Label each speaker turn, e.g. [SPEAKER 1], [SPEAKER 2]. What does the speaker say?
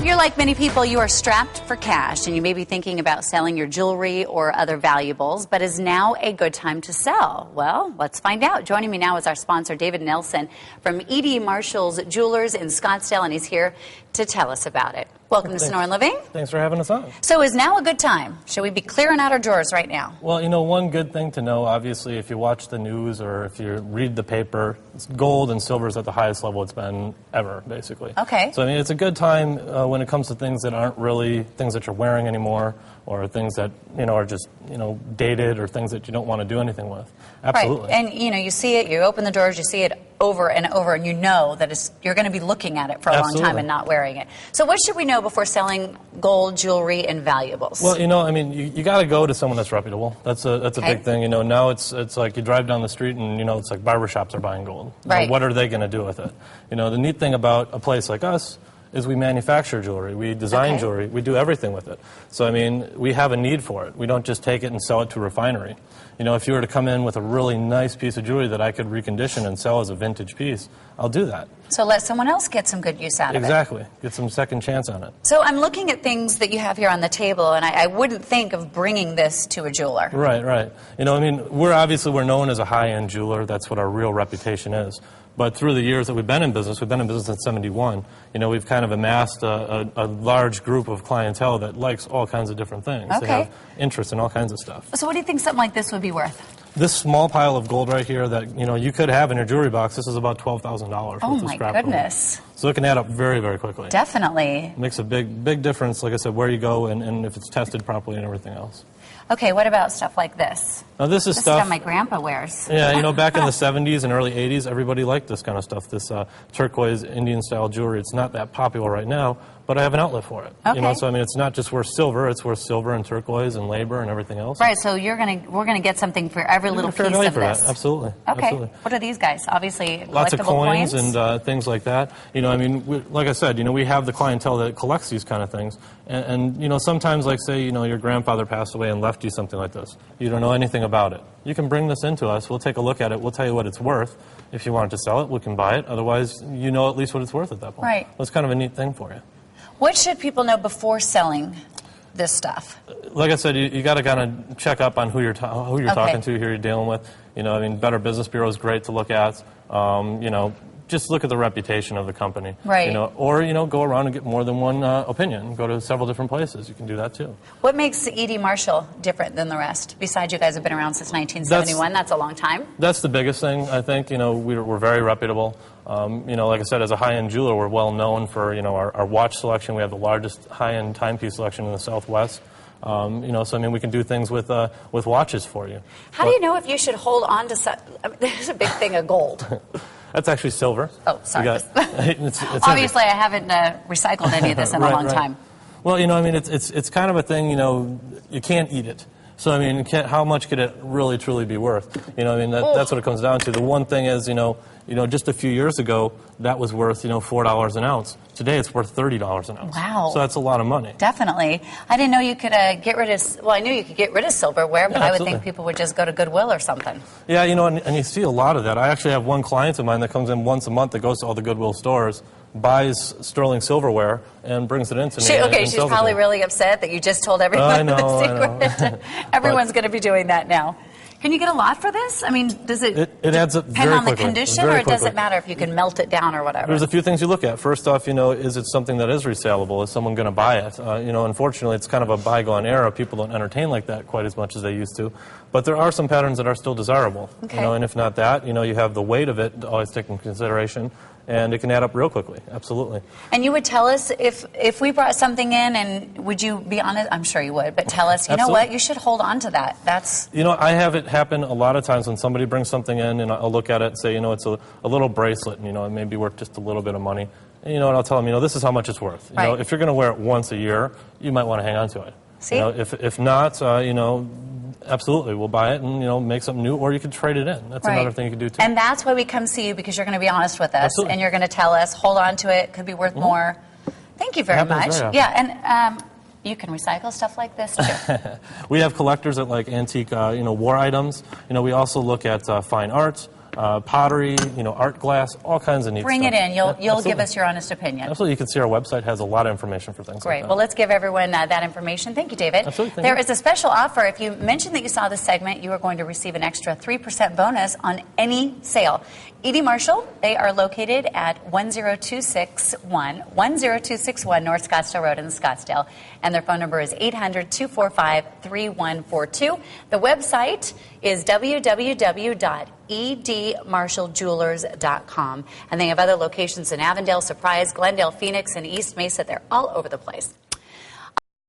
[SPEAKER 1] you're like many people, you are strapped for cash and you may be thinking about selling your jewelry or other valuables, but is now a good time to sell? Well, let's find out. Joining me now is our sponsor, David Nelson from E.D. Marshall's Jewelers in Scottsdale, and he's here to tell us about it. Welcome to Sonoran Living.
[SPEAKER 2] Thanks for having us on.
[SPEAKER 1] So is now a good time? Should we be clearing out our drawers right now?
[SPEAKER 2] Well, you know, one good thing to know, obviously, if you watch the news or if you read the paper, gold and silver is at the highest level it's been ever, basically.
[SPEAKER 1] Okay.
[SPEAKER 2] So, I mean, it's a good time when it comes to things that aren't really things that you're wearing anymore, or things that, you know, are just, you know, dated, or things that you don't want to do anything with. Absolutely.
[SPEAKER 1] Right. And, you know, you see it, you open the doors, you see it over and over, and you know that you're going to be looking at it for a long time and not wearing it. So what should we know before selling gold, jewelry, and valuables?
[SPEAKER 2] Well, you know, I mean, you got to go to someone that's reputable. That's a big thing. You know, now it's like you drive down the street and, you know, it's like barbershops are buying gold.
[SPEAKER 1] Right.
[SPEAKER 2] So what are they going to do with it? You know, the neat thing about a place like us is we manufacture jewelry, we design jewelry, we do everything with it. So, I mean, we have a need for it. We don't just take it and sell it to a refinery. You know, if you were to come in with a really nice piece of jewelry that I could recondition and sell as a vintage piece, I'll do that.
[SPEAKER 1] So let someone else get some good use out of it.
[SPEAKER 2] Exactly. Get some second chance on it.
[SPEAKER 1] So I'm looking at things that you have here on the table, and I wouldn't think of bringing this to a jeweler.
[SPEAKER 2] Right, right. You know, I mean, we're known as a high-end jeweler. That's what our real reputation is. But through the years that we've been in business since '71, you know, we've kind of amassed a large group of clientele that likes all kinds of different things.
[SPEAKER 1] Okay.
[SPEAKER 2] They have interest in all kinds of stuff.
[SPEAKER 1] So what do you think something like this would be worth?
[SPEAKER 2] This small pile of gold right here that, you know, you could have in your jewelry box, this is about $12,000.
[SPEAKER 1] Oh, my goodness.
[SPEAKER 2] So it can add up very, very quickly.
[SPEAKER 1] Definitely.
[SPEAKER 2] It makes a big difference, like I said, where you go and if it's tested properly and everything else.
[SPEAKER 1] Okay, what about stuff like this?
[SPEAKER 2] Now, this is
[SPEAKER 1] stuff my grandpa wears.
[SPEAKER 2] Yeah, you know, back in the 70s and early 80s, everybody liked this kind of stuff, this turquoise Indian-style jewelry. It's not that popular right now, but I have an outlet for it.
[SPEAKER 1] Okay.
[SPEAKER 2] You know, so, I mean, it's not just worth silver, it's worth silver and turquoise and labor and everything else.
[SPEAKER 1] Right, so we're gonna get something for every little piece of this.
[SPEAKER 2] That. Absolutely.
[SPEAKER 1] Okay.
[SPEAKER 2] Absolutely.
[SPEAKER 1] What are these guys? Obviously,
[SPEAKER 2] lots of coins
[SPEAKER 1] coins
[SPEAKER 2] and things like that. You know, I mean, like I said, you know, we have the clientele that collects these kind of things. And you know, sometimes, like, say, you know, your grandfather passed away and left you something like this. You don't know anything about it. You can bring this into us. We'll take a look at it. We'll tell you what it's worth. If you wanted to sell it, we can buy it. Otherwise, you know at least what it's worth at that point.
[SPEAKER 1] Right.
[SPEAKER 2] That's kind of a neat thing for you.
[SPEAKER 1] What should people know before selling this stuff?
[SPEAKER 2] Like I said, you got to kind of check up on who you're talking to, who you're dealing with. You know, I mean, Better Business Bureau is great to look at. You know, just look at the reputation of the company.
[SPEAKER 1] Right.
[SPEAKER 2] You know, or, you know, go around and get more than one opinion. Go to several different places. You can do that too.
[SPEAKER 1] What makes E.D. Marshall different than the rest? Besides, you guys have been around since 1971. That's a long time. That's
[SPEAKER 2] the biggest thing, I think. You know, we're very reputable. You know, like I said, as a high-end jeweler, we're well known for, you know, our watch selection. We have the largest high-end timepiece selection in the Southwest. You know, so I mean, we can do things with watches for you.
[SPEAKER 1] How do you know if you should hold on to there's a big thing of gold.
[SPEAKER 2] That's actually silver.
[SPEAKER 1] Oh, sorry.
[SPEAKER 2] It's
[SPEAKER 1] Obviously, I haven't recycled any of this in a long time.
[SPEAKER 2] Well, you know, I mean, it's kind of a thing, you know, you can't eat it. So, I mean, how much could it really, truly be worth? You know, I mean, that's what it comes down to. The one thing is, you know, just a few years ago, that was worth, you know, $4 an ounce. Today, it's worth $30 an ounce.
[SPEAKER 1] Wow.
[SPEAKER 2] So that's a lot of money.
[SPEAKER 1] Definitely. I didn't know you could get rid of, well, I knew you could get rid of silverware, but I would think people would just go to Goodwill or something.
[SPEAKER 2] Yeah, you know, and you see a lot of that. I actually have one client of mine that comes in once a month that goes to all the Goodwill stores, buys sterling silverware, and brings it into me.
[SPEAKER 1] Okay, she's probably really upset that you just told everyone the secret. Everyone's going to be doing that now. Can you get a lot for this? I mean, does it
[SPEAKER 2] adds up
[SPEAKER 1] depend
[SPEAKER 2] very
[SPEAKER 1] on the
[SPEAKER 2] quickly.
[SPEAKER 1] condition, or does it matter if you can melt it down or whatever?
[SPEAKER 2] There's a few things you look at. First off, you know, is it something that is resaleable? Is someone going to buy it? You know, unfortunately, it's kind of a bygone era. People don't entertain like that quite as much as they used to. But there are some patterns that are still desirable.
[SPEAKER 1] Okay.
[SPEAKER 2] You know, and if not that, you know, you have the weight of it to always take into consideration. And it can add up real quickly, absolutely.
[SPEAKER 1] And you would tell us if we brought something in, and would you be honest? I'm sure you would, but tell us, you know what, you should hold on to that. That's...
[SPEAKER 2] You know, I have it happen a lot of times when somebody brings something in, and I'll look at it and say, you know, it's a little bracelet, and, you know, it may be worth just a little bit of money. And, you know, and I'll tell them, you know, this is how much it's worth. You know, if you're going to wear it once a year, you might want to hang on to it.
[SPEAKER 1] See?
[SPEAKER 2] You know, if not, you know, absolutely, we'll buy it and, you know, make something new, or you could trade it in. That's another thing you can do too.
[SPEAKER 1] And that's why we come see you, because you're going to be honest with us, and you're going to tell us, hold on to it, could be worth more. Thank you very much. Yeah, and you can recycle stuff like this too.
[SPEAKER 2] We have collectors that like antique, you know, war items. You know, we also look at fine art. pottery, art glass, all kinds of neat
[SPEAKER 1] Bring
[SPEAKER 2] stuff.
[SPEAKER 1] it in. You'll give
[SPEAKER 2] absolutely.
[SPEAKER 1] us your honest opinion.
[SPEAKER 2] Absolutely. You can see our website has a lot of information for things
[SPEAKER 1] Great.
[SPEAKER 2] like that.
[SPEAKER 1] Well, let's give everyone that information. Thank you, David.
[SPEAKER 2] Absolutely.
[SPEAKER 1] There is a special offer. If you mention that you saw this segment, you are going to receive an extra 3% bonus on any sale. E.D. Marshall, they are located at 10261 North Scottsdale Road in Scottsdale, and their phone number is 800-245-3142. The website is www.edmarshallJewelers.com, and they have other locations in Avondale, Surprise, Glendale, Phoenix, and East Mesa. They're all over the place.